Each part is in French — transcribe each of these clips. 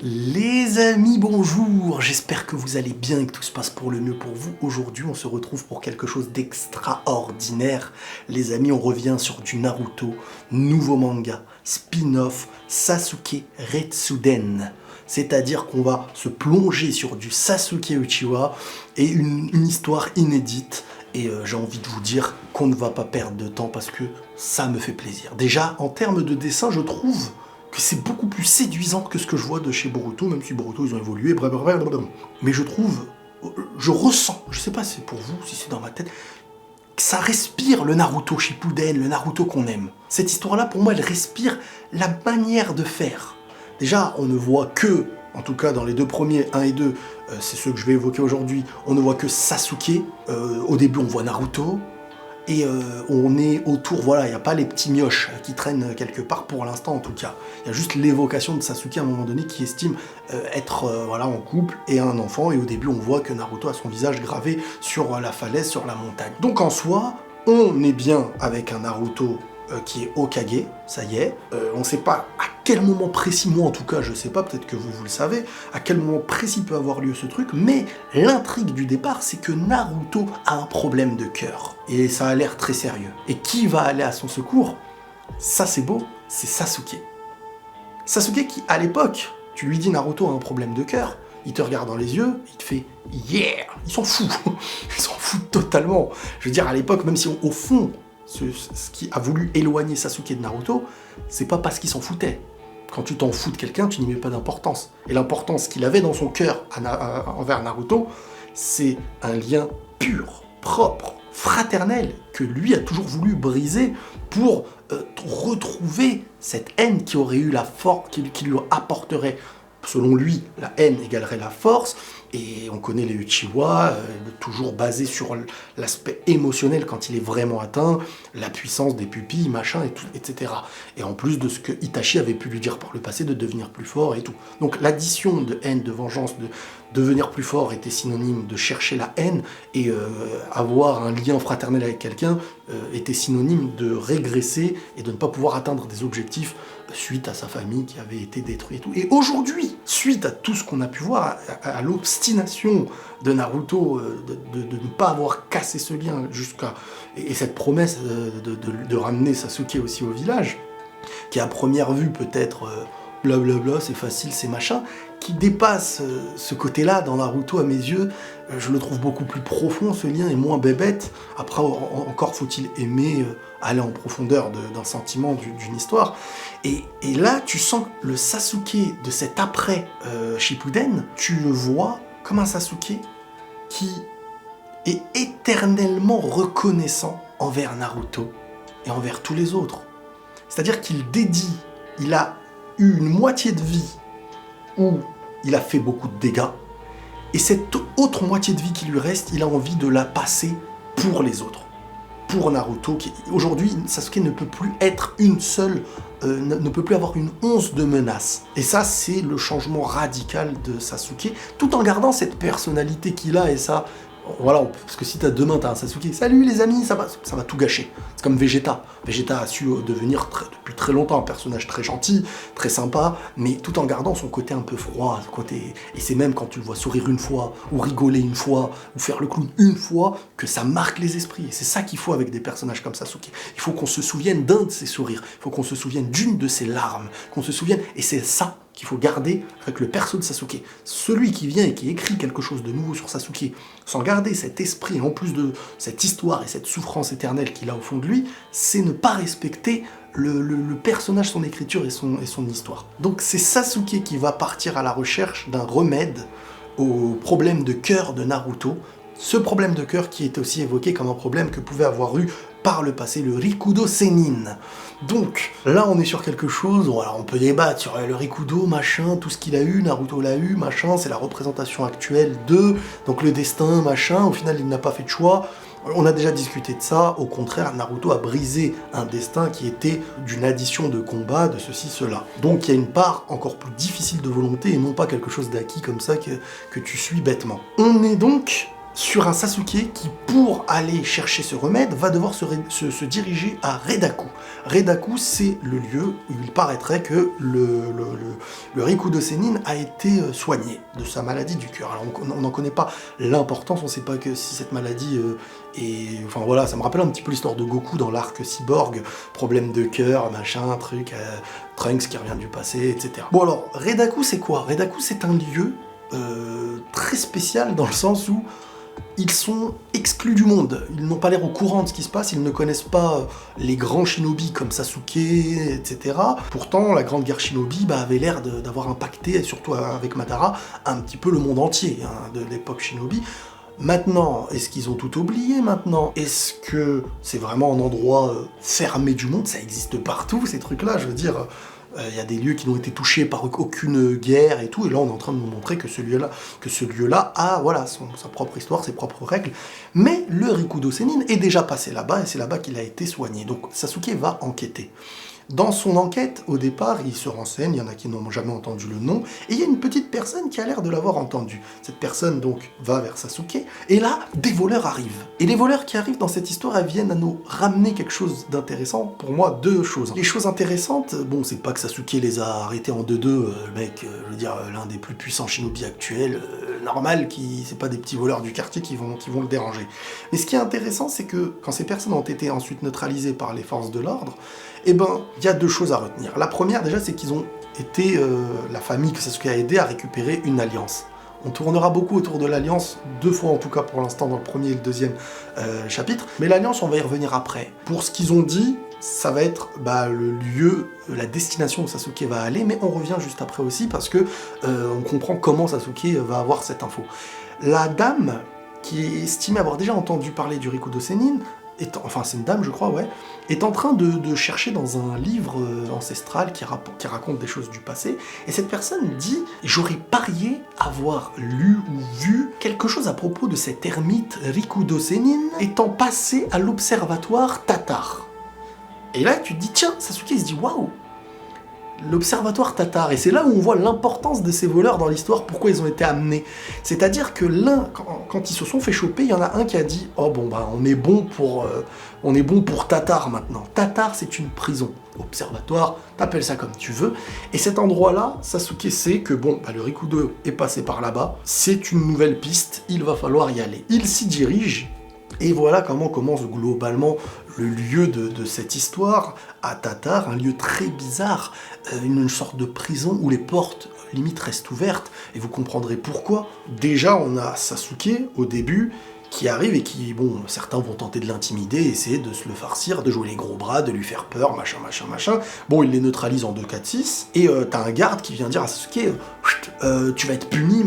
Les amis, bonjour, j'espère que vous allez bien et que tout se passe pour le mieux pour vous. Aujourd'hui, on se retrouve pour quelque chose d'extraordinaire. Les amis, on revient sur du Naruto, nouveau manga, spin-off, Sasuke Retsuden. C'est-à-dire qu'on va se plonger sur du Sasuke Uchiwa et une histoire inédite. Et j'ai envie de vous dire qu'on ne va pas perdre de temps parce que ça me fait plaisir. Déjà, en termes de dessin, je trouve que c'est beaucoup plus séduisant que ce que je vois de chez Boruto, même si Boruto ils ont évolué, blablabla. Mais je trouve, je ressens, je sais pas si c'est pour vous, si c'est dans ma tête, que ça respire le Naruto Shippuden, le Naruto qu'on aime. Cette histoire-là, pour moi, elle respire la manière de faire. Déjà, on ne voit que, en tout cas dans les deux premiers, 1 et 2, c'est ceux que je vais évoquer aujourd'hui, on ne voit que Sasuke. Au début, on voit Naruto. Et on est autour, voilà, il n'y a pas les petits mioches qui traînent quelque part pour l'instant en tout cas. Il y a juste l'évocation de Sasuke à un moment donné qui estime être voilà, en couple et un enfant. Et au début, on voit que Naruto a son visage gravé sur la falaise, sur la montagne. Donc en soi, on est bien avec un Naruto qui est Hokage, ça y est. On ne sait pas à quel moment précis, moi en tout cas, je sais pas, peut-être que vous le savez, à quel moment précis peut avoir lieu ce truc, mais l'intrigue du départ, c'est que Naruto a un problème de cœur. Et ça a l'air très sérieux. Et qui va aller à son secours? Ça c'est beau, c'est Sasuke. Sasuke qui, à l'époque, tu lui dis Naruto a un problème de cœur, il te regarde dans les yeux, il te fait « yeah !» Il s'en fout. Il s'en fout totalement. Je veux dire, à l'époque, même si au fond, ce qui a voulu éloigner Sasuke de Naruto, c'est pas parce qu'il s'en foutait. Quand tu t'en fous de quelqu'un, tu n'y mets pas d'importance. Et l'importance qu'il avait dans son cœur envers Naruto, c'est un lien pur, propre, fraternel, que lui a toujours voulu briser pour retrouver cette haine qui aurait eu la force, qui lui apporterait, selon lui, la haine égalerait la force. Et on connaît les Uchiwa, toujours basés sur l'aspect émotionnel quand il est vraiment atteint, la puissance des pupilles, machin, et tout, etc. Et en plus de ce que Itachi avait pu lui dire par le passé, de devenir plus fort et tout. Donc l'addition de haine, de vengeance, de devenir plus fort était synonyme de chercher la haine, et avoir un lien fraternel avec quelqu'un était synonyme de régresser et de ne pas pouvoir atteindre des objectifs suite à sa famille qui avait été détruite et tout. Et aujourd'hui, suite à tout ce qu'on a pu voir, à l'obstination de Naruto de ne pas avoir cassé ce lien jusqu'à... Et cette promesse de ramener Sasuke aussi au village, qui à première vue peut-être blablabla, c'est facile, c'est machin, qui dépasse ce côté-là dans Naruto à mes yeux. Je le trouve beaucoup plus profond, ce lien, et moins bébête. Après, encore faut-il aimer aller en profondeur d'un sentiment, d'une histoire. Et là, tu sens le Sasuke de cet après Shippuden, tu le vois comme un Sasuke qui est éternellement reconnaissant envers Naruto et envers tous les autres. C'est-à-dire qu'il dédie, il a eu une moitié de vie où il a fait beaucoup de dégâts, et cette autre moitié de vie qui lui reste, il a envie de la passer pour les autres. Pour Naruto, aujourd'hui, Sasuke ne peut plus être une seule, ne peut plus avoir une once de menace. Et ça, c'est le changement radical de Sasuke, tout en gardant cette personnalité qu'il a, et ça... Voilà, parce que si demain t'as un Sasuke, salut les amis, ça va tout gâcher. C'est comme Vegeta. Vegeta a su devenir depuis très longtemps un personnage très gentil, très sympa, mais tout en gardant son côté un peu froid, et c'est même quand tu le vois sourire une fois, ou rigoler une fois, ou faire le clown une fois, que ça marque les esprits. Et c'est ça qu'il faut avec des personnages comme Sasuke. Il faut qu'on se souvienne d'un de ses sourires, il faut qu'on se souvienne d'une de ses larmes, qu'on se souvienne, et c'est ça qu'il faut garder avec le perso de Sasuke. Celui qui vient et qui écrit quelque chose de nouveau sur Sasuke, sans garder cet esprit, en plus de cette histoire et cette souffrance éternelle qu'il a au fond de lui, c'est ne pas respecter le personnage, son écriture et son histoire. Donc c'est Sasuke qui va partir à la recherche d'un remède au problème de cœur de Naruto, ce problème de cœur qui est aussi évoqué comme un problème que pouvait avoir eu par le passé le Rikudo Sennin. Donc là on est sur quelque chose, alors on peut débattre sur le Rikudo, machin, tout ce qu'il a eu, Naruto l'a eu, machin, c'est la représentation actuelle de, donc le destin, machin, au final il n'a pas fait de choix. On a déjà discuté de ça, au contraire, Naruto a brisé un destin qui était d'une addition de combats, de ceci, cela. Donc il y a une part encore plus difficile de volonté et non pas quelque chose d'acquis comme ça que tu suis bêtement. On est donc sur un Sasuke qui, pour aller chercher ce remède, va devoir se diriger à Reidaku. Reidaku, c'est le lieu où il paraîtrait que le Rikudo Sennin a été soigné de sa maladie du cœur. Alors on n'en connaît pas l'importance, on ne sait pas que si cette maladie est... Enfin voilà, ça me rappelle un petit peu l'histoire de Goku dans l'arc Cyborg, problème de cœur, machin, truc, Trunks qui revient du passé, etc. Bon alors, Reidaku c'est quoi? Reidaku c'est un lieu très spécial dans le sens où ils sont exclus du monde, ils n'ont pas l'air au courant de ce qui se passe, ils ne connaissent pas les grands shinobi comme Sasuke, etc. Pourtant, la grande guerre shinobi avait l'air d'avoir impacté, surtout avec Madara, un petit peu le monde entier de l'époque shinobi. Maintenant, est-ce qu'ils ont tout oublié maintenant? Est-ce que c'est vraiment un endroit fermé du monde? Ça existe partout, ces trucs-là, je veux dire... Il y a des lieux qui n'ont été touchés par aucune guerre et tout, et là on est en train de nous montrer que ce lieu-là a voilà, sa propre histoire, ses propres règles. Mais le Rikudo Sennin est déjà passé là-bas, et c'est là-bas qu'il a été soigné. Donc Sasuke va enquêter. Dans son enquête, au départ, il se renseigne, il y en a qui n'ont jamais entendu le nom, et il y a une petite personne qui a l'air de l'avoir entendu. Cette personne, donc, va vers Sasuke, et là, des voleurs arrivent. Et les voleurs qui arrivent dans cette histoire, elles viennent à nous ramener quelque chose d'intéressant. Pour moi, deux choses. Les choses intéressantes, bon, c'est pas que Sasuke les a arrêtés en 2-2, le mec, je veux dire, l'un des plus puissants shinobi actuels, normal, c'est pas des petits voleurs du quartier qui vont le déranger. Mais ce qui est intéressant, c'est que quand ces personnes ont été ensuite neutralisées par les forces de l'ordre, eh ben, il y a deux choses à retenir. La première, déjà, c'est qu'ils ont été, la famille que Sasuke a aidé à récupérer une alliance. On tournera beaucoup autour de l'alliance, 2 fois en tout cas pour l'instant dans le premier et le deuxième chapitre, mais l'alliance, on va y revenir après. Pour ce qu'ils ont dit, ça va être le lieu, la destination où Sasuke va aller, mais on revient juste après aussi parce que on comprend comment Sasuke va avoir cette info. La dame, qui est estimée avoir déjà entendu parler du Rikudo Sennin, enfin c'est une dame je crois, ouais, est en train de chercher dans un livre ancestral qui raconte des choses du passé, et cette personne dit « J'aurais parié avoir lu ou vu quelque chose à propos de cet ermite Rikudo Sennin étant passé à l'observatoire tatar. » Et là tu te dis « Tiens, Sasuke il se dit « Waouh !» L'observatoire tatar, et c'est là où on voit l'importance de ces voleurs dans l'histoire, pourquoi ils ont été amenés. C'est-à-dire que l'un, quand ils se sont fait choper, il y en a un qui a dit « Oh bon on est bon pour Tatar maintenant. » Tatar c'est une prison, observatoire, t'appelles ça comme tu veux, et cet endroit-là, Sasuke sait que le Rikudo est passé par là-bas, c'est une nouvelle piste, il va falloir y aller. Il s'y dirige, et voilà comment commence globalement le lieu de cette histoire, à Tatar, un lieu très bizarre, une sorte de prison où les portes limite restent ouvertes, et vous comprendrez pourquoi. Déjà, on a Sasuke, au début, qui arrive et qui, certains vont tenter de l'intimider, essayer de se le farcir, de jouer les gros bras, de lui faire peur, machin. Bon, il les neutralise en 2-4-6, et t'as un garde qui vient dire à Sasuke, tu vas être puni,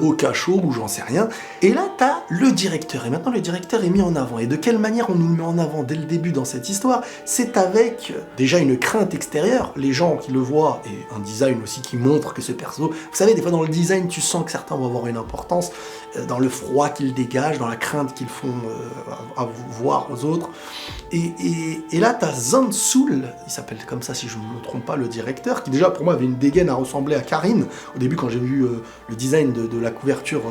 au cachot, ou j'en sais rien. Et là, t'as le directeur, et maintenant le directeur est mis en avant. Et de quelle manière on nous le met en avant dès le début dans cette histoire? C'est avec, déjà, une crainte extérieure, les gens qui le voient, et un design aussi qui montre que ce perso... Vous savez, des fois dans le design, tu sens que certains vont avoir une importance, dans le froid qu'ils dégagent, dans la crainte qu'ils font voir aux autres. Et là, t'as Zansoul, il s'appelle comme ça si je ne me trompe pas, le directeur, qui déjà pour moi avait une dégaine à ressembler à Karin. Au début, quand j'ai vu le design de la couverture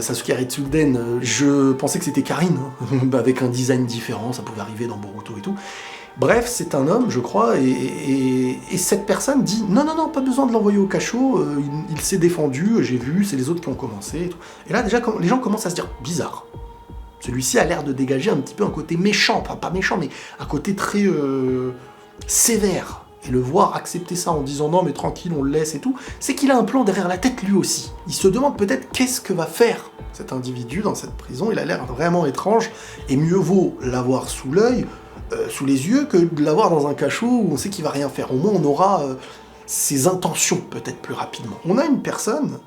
Sasuke Retsuden, je pensais que c'était Karin, avec un design différent, ça pouvait arriver dans Boruto et tout. Bref, c'est un homme, je crois, et cette personne dit « Non, pas besoin de l'envoyer au cachot, il s'est défendu, j'ai vu, c'est les autres qui ont commencé. » Et tout. Et là, déjà, les gens commencent à se dire « Bizarre. » Celui-ci a l'air de dégager un petit peu un côté méchant, pas méchant, mais un côté très sévère. Et le voir accepter ça en disant « Non, mais tranquille, on le laisse et tout », c'est qu'il a un plan derrière la tête lui aussi. Il se demande peut-être qu'est-ce que va faire cet individu dans cette prison, il a l'air vraiment étrange, et mieux vaut l'avoir sous l'œil, sous les yeux, que de l'avoir dans un cachot où on sait qu'il va rien faire. Au moins on aura ses intentions peut-être plus rapidement. On a une personne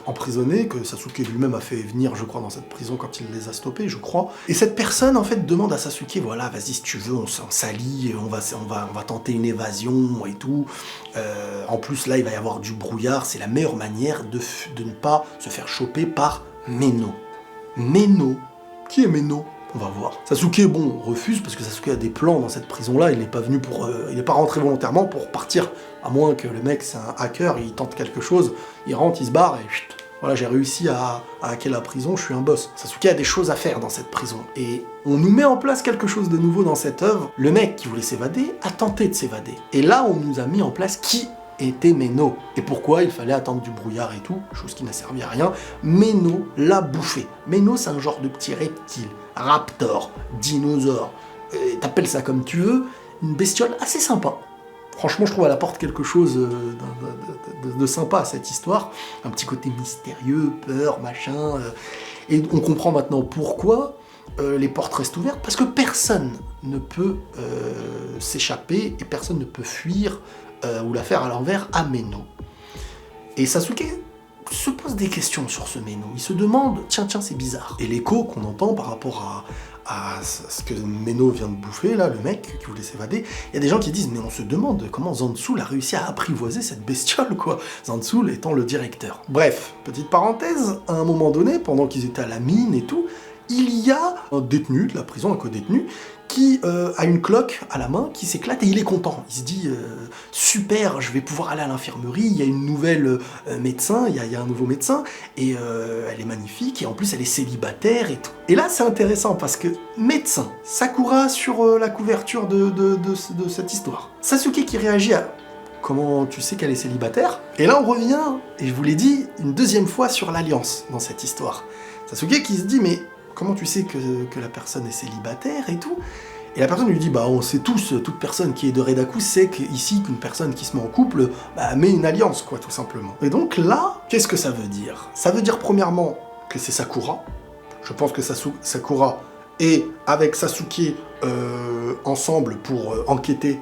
emprisonnée que Sasuke lui-même a fait venir, je crois, dans cette prison quand il les a stoppés, je crois. Et cette personne en fait demande à Sasuke, voilà, vas-y si tu veux, on s'allie, on va tenter une évasion et tout. En plus là il va y avoir du brouillard, c'est la meilleure manière de ne pas se faire choper par Meno. Meno. Qui est Meno? On va voir. Sasuke, refuse, parce que Sasuke a des plans dans cette prison-là, il n'est pas venu il n'est pas rentré volontairement pour partir, à moins que le mec, c'est un hacker, il tente quelque chose, il rentre, il se barre, et chut, Voilà, j'ai réussi à hacker la prison, je suis un boss. Sasuke a des choses à faire dans cette prison. Et on nous met en place quelque chose de nouveau dans cette œuvre. Le mec qui voulait s'évader a tenté de s'évader. Et là, on nous a mis en place qui était Meno. Et pourquoi il fallait attendre du brouillard et tout, chose qui n'a servi à rien. Meno l'a bouffé. Meno, c'est un genre de petit reptile, raptor, dinosaure, t'appelles ça comme tu veux, une bestiole assez sympa. Franchement, je trouve qu'elle apporte quelque chose de sympa à cette histoire. Un petit côté mystérieux, peur, machin. Et on comprend maintenant pourquoi les portes restent ouvertes. Parce que personne ne peut s'échapper et personne ne peut fuir ou la faire à l'envers à Meno. Et Sasuke se pose des questions sur ce Meno. Il se demande, tiens, c'est bizarre. Et l'écho qu'on entend par rapport à ce que Meno vient de bouffer, là, le mec qui voulait s'évader, il y a des gens qui disent, mais on se demande comment Zansoul a réussi à apprivoiser cette bestiole, quoi. Zansoul étant le directeur. Bref, petite parenthèse, à un moment donné, pendant qu'ils étaient à la mine et tout, il y a un détenu de la prison, un co-détenu, qui a une cloque à la main, qui s'éclate et il est content. Il se dit super, je vais pouvoir aller à l'infirmerie, il y a une nouvelle médecin, il y a un nouveau médecin, et elle est magnifique, et en plus elle est célibataire et tout. Et là c'est intéressant parce que médecin, Sakura sur la couverture de cette histoire. Sasuke qui réagit à comment tu sais qu'elle est célibataire? Et là on revient, et je vous l'ai dit, une deuxième fois sur l'alliance dans cette histoire. Sasuke qui se dit mais comment tu sais que la personne est célibataire et tout? Et la personne lui dit, bah on sait tous, toute personne qui est de Redaku sait qu'ici, qu'une personne qui se met en couple, bah met une alliance, quoi, tout simplement. Et donc là, qu'est-ce que ça veut dire? Ça veut dire premièrement que c'est Sakura. Je pense que Sakura est avec Sasuke ensemble pour enquêter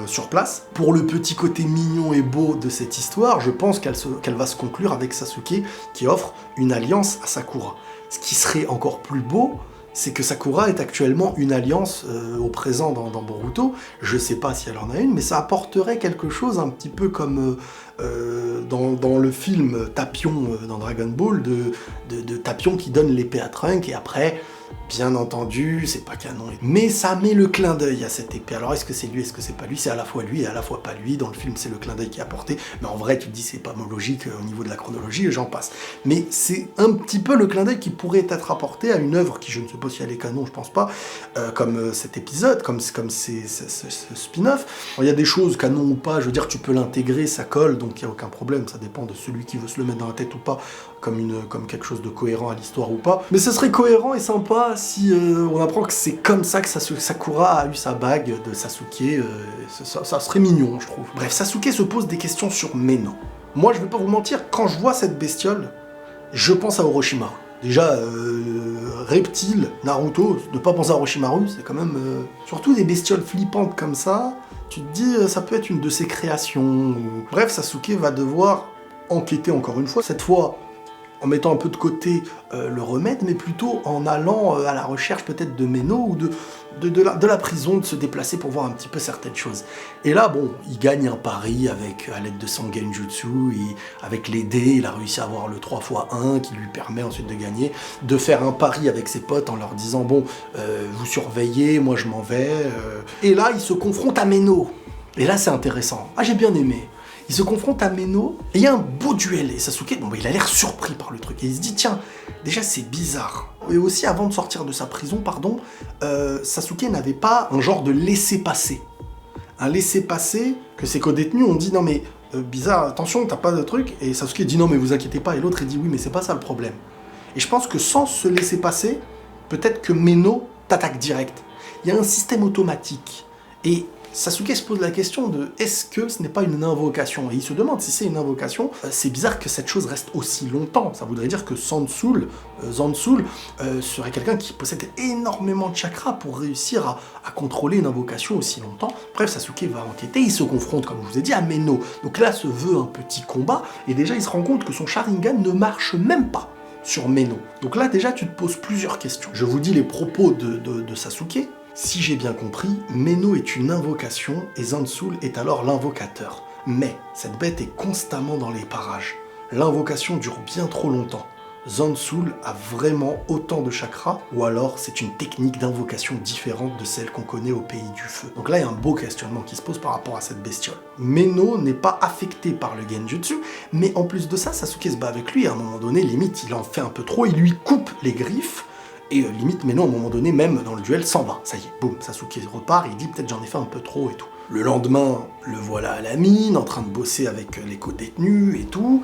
sur place. Pour le petit côté mignon et beau de cette histoire, je pense qu'elle va se conclure avec Sasuke qui offre une alliance à Sakura. Ce qui serait encore plus beau, c'est que Sakura est actuellement une alliance au présent dans Boruto. Je sais pas si elle en a une, mais ça apporterait quelque chose un petit peu comme dans le film Tapion dans Dragon Ball, de Tapion qui donne l'épée à Trunks, et après, bien entendu, c'est pas canon. Mais ça met le clin d'œil à cette épée. Alors est-ce que c'est lui, est-ce que c'est pas lui? C'est à la fois lui et à la fois pas lui. Dans le film, c'est le clin d'œil qui est apporté. Mais en vrai, tu te dis, c'est pas logique au niveau de la chronologie, et j'en passe. Mais c'est un petit peu le clin d'œil qui pourrait être apporté à une œuvre qui, je ne sais pas si elle est canon, je pense pas, comme cet épisode, comme ce spin-off. Il y a des choses, canon ou pas, je veux dire, tu peux l'intégrer, ça colle, donc il n'y a aucun problème. Ça dépend de celui qui veut se le mettre dans la tête ou pas, comme quelque chose de cohérent à l'histoire ou pas. Mais ce serait cohérent et sympa si on apprend que c'est comme ça que Sakura a eu sa bague de Sasuke. Ça serait mignon, je trouve. Bref, Sasuke se pose des questions sur Meno. Moi, je vais pas vous mentir, quand je vois cette bestiole, je pense à Orochimaru. Déjà, reptile, Naruto, ne pas penser à Orochimaru, c'est quand même... surtout des bestioles flippantes comme ça, tu te dis, ça peut être une de ses créations. Bref, Sasuke va devoir enquêter encore une fois, cette fois en mettant un peu de côté le remède, mais plutôt en allant à la recherche peut-être de Meno ou de la prison, de se déplacer pour voir un petit peu certaines choses. Et là, bon, il gagne un pari à l'aide de son Genjutsu, et avec les dés, il a réussi à avoir le 3x1 qui lui permet ensuite de gagner, de faire un pari avec ses potes en leur disant, bon, vous surveillez, moi je m'en vais. Et là, il se confronte à Meno. Et là, c'est intéressant. Ah, j'ai bien aimé. Il se confronte à Meno, et il y a un beau duel, et Sasuke, bon, il a l'air surpris par le truc, et il se dit, tiens, déjà c'est bizarre. Et aussi, avant de sortir de sa prison, Sasuke n'avait pas un genre de laisser-passer. Un laisser-passer que ses co-détenus ont dit, non mais, bizarre, attention, t'as pas de truc, et Sasuke dit, non mais vous inquiétez pas, et l'autre il dit, oui mais c'est pas ça le problème. Et je pense que sans se laisser passer, peut-être que Meno t'attaque direct. Il y a un système automatique, et Sasuke se pose la question de est-ce que ce n'est pas une invocation? Et il se demande si c'est une invocation. C'est bizarre que cette chose reste aussi longtemps. Ça voudrait dire que Zansoul serait quelqu'un qui possède énormément de chakras pour réussir à contrôler une invocation aussi longtemps. Bref, Sasuke va enquêter, il se confronte, comme je vous ai dit, à Meno. Donc là se veut un petit combat, et déjà il se rend compte que son Sharingan ne marche même pas sur Meno. Donc là déjà tu te poses plusieurs questions. Je vous dis les propos de Sasuke. Si j'ai bien compris, Meno est une invocation et Zansoul est alors l'invocateur. Mais cette bête est constamment dans les parages. L'invocation dure bien trop longtemps. Zansoul a vraiment autant de chakras, ou alors c'est une technique d'invocation différente de celle qu'on connaît au pays du feu. Donc là, il y a un beau questionnement qui se pose par rapport à cette bestiole. Meno n'est pas affecté par le genjutsu, mais en plus de ça, Sasuke se bat avec lui, et à un moment donné, limite, il en fait un peu trop, il lui coupe les griffes, et limite, Meno, à un moment donné, même dans le duel, s'en va. Ça y est, boum, Sasuke repart, et il dit peut-être j'en ai fait un peu trop et tout. Le lendemain, le voilà à la mine, en train de bosser avec les co-détenus et tout,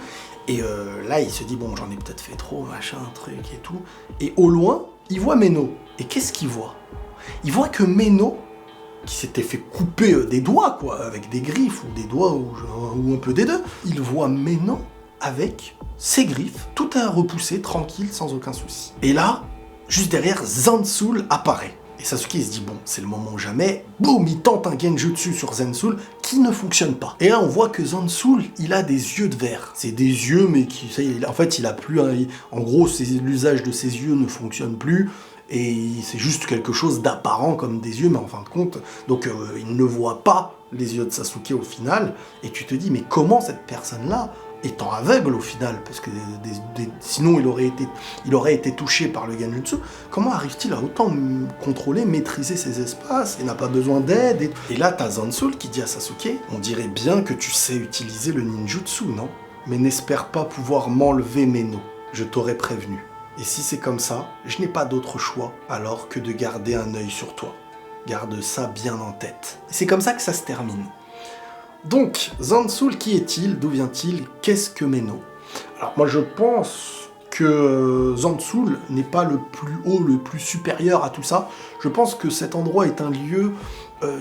et là, il se dit, bon, j'en ai peut-être fait trop, machin, truc et tout. Et au loin, il voit Meno. Et qu'est-ce qu'il voit? Il voit que Meno, qui s'était fait couper des doigts, quoi, avec des griffes, ou des doigts, ou un peu des deux, il voit Meno avec ses griffes, tout à repousser, tranquille, sans aucun souci. Et là, juste derrière, Zansoul apparaît. Et Sasuke il se dit, bon, c'est le moment ou jamais, boum, il tente un genjutsu sur Zansoul qui ne fonctionne pas. Et là, on voit que Zansoul, il a des yeux de verre. C'est des yeux, mais qui, en fait, il a plus, en gros, l'usage de ses yeux ne fonctionne plus, et c'est juste quelque chose d'apparent comme des yeux, mais en fin de compte, donc il ne voit pas les yeux de Sasuke au final, et tu te dis, mais comment cette personne-là, étant aveugle au final, parce que sinon il aurait été touché par le genjutsu, comment arrive-t-il à autant contrôler, maîtriser ses espaces, et n'a pas besoin d'aide et là t'as Zansoul qui dit à Sasuke, on dirait bien que tu sais utiliser le ninjutsu, non? Mais n'espère pas pouvoir m'enlever Meno, je t'aurais prévenu. Et si c'est comme ça, je n'ai pas d'autre choix alors que de garder un œil sur toi. Garde ça bien en tête. Et c'est comme ça que ça se termine. Donc, Zansoul, qui est-il? D'où vient-il? Qu'est-ce que Meno? Alors moi je pense que Zansoul n'est pas le plus haut, le plus supérieur à tout ça. Je pense que cet endroit est un lieu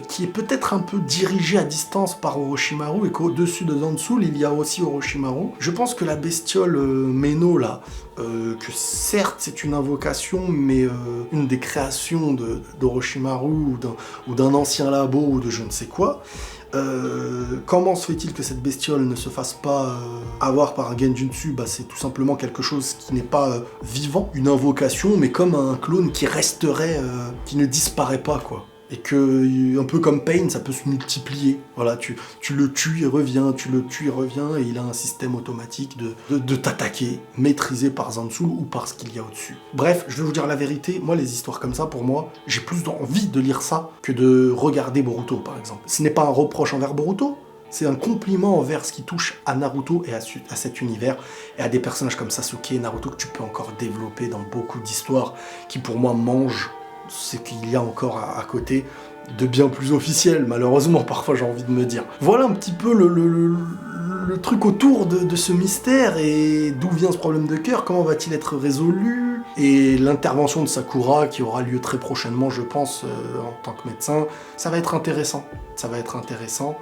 qui est peut-être un peu dirigé à distance par Orochimaru et qu'au-dessus de Zansoul, il y a aussi Orochimaru. Je pense que la bestiole Meno, là, que certes c'est une invocation, mais une des créations d'Orochimaru ou d'un ancien labo ou de je ne sais quoi, comment se fait-il que cette bestiole ne se fasse pas avoir par un genjutsu? Bah, c'est tout simplement quelque chose qui n'est pas vivant, une invocation, mais comme un clone qui resterait, qui ne disparaît pas, quoi. Et que, un peu comme Pain, ça peut se multiplier. Voilà, tu le tues, il revient, tu le tues, il revient, et il a un système automatique de t'attaquer, maîtrisé par Zansoul ou par ce qu'il y a au-dessus. Bref, je vais vous dire la vérité, moi les histoires comme ça, pour moi, j'ai plus envie de lire ça que de regarder Boruto, par exemple. Ce n'est pas un reproche envers Boruto, c'est un compliment envers ce qui touche à Naruto et à cet univers, et à des personnages comme Sasuke et Naruto que tu peux encore développer dans beaucoup d'histoires qui, pour moi, mangent ce qu'il y a encore à côté de bien plus officiel, malheureusement, parfois j'ai envie de me dire. Voilà un petit peu le truc autour de ce mystère, et d'où vient ce problème de cœur, comment va-t-il être résolu, et l'intervention de Sakura qui aura lieu très prochainement, je pense, en tant que médecin. Ça va être intéressant, ça va être intéressant.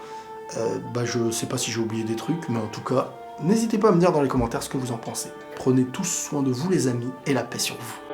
Je sais pas si j'ai oublié des trucs, mais en tout cas, n'hésitez pas à me dire dans les commentaires ce que vous en pensez. Prenez tous soin de vous les amis, et la paix sur vous.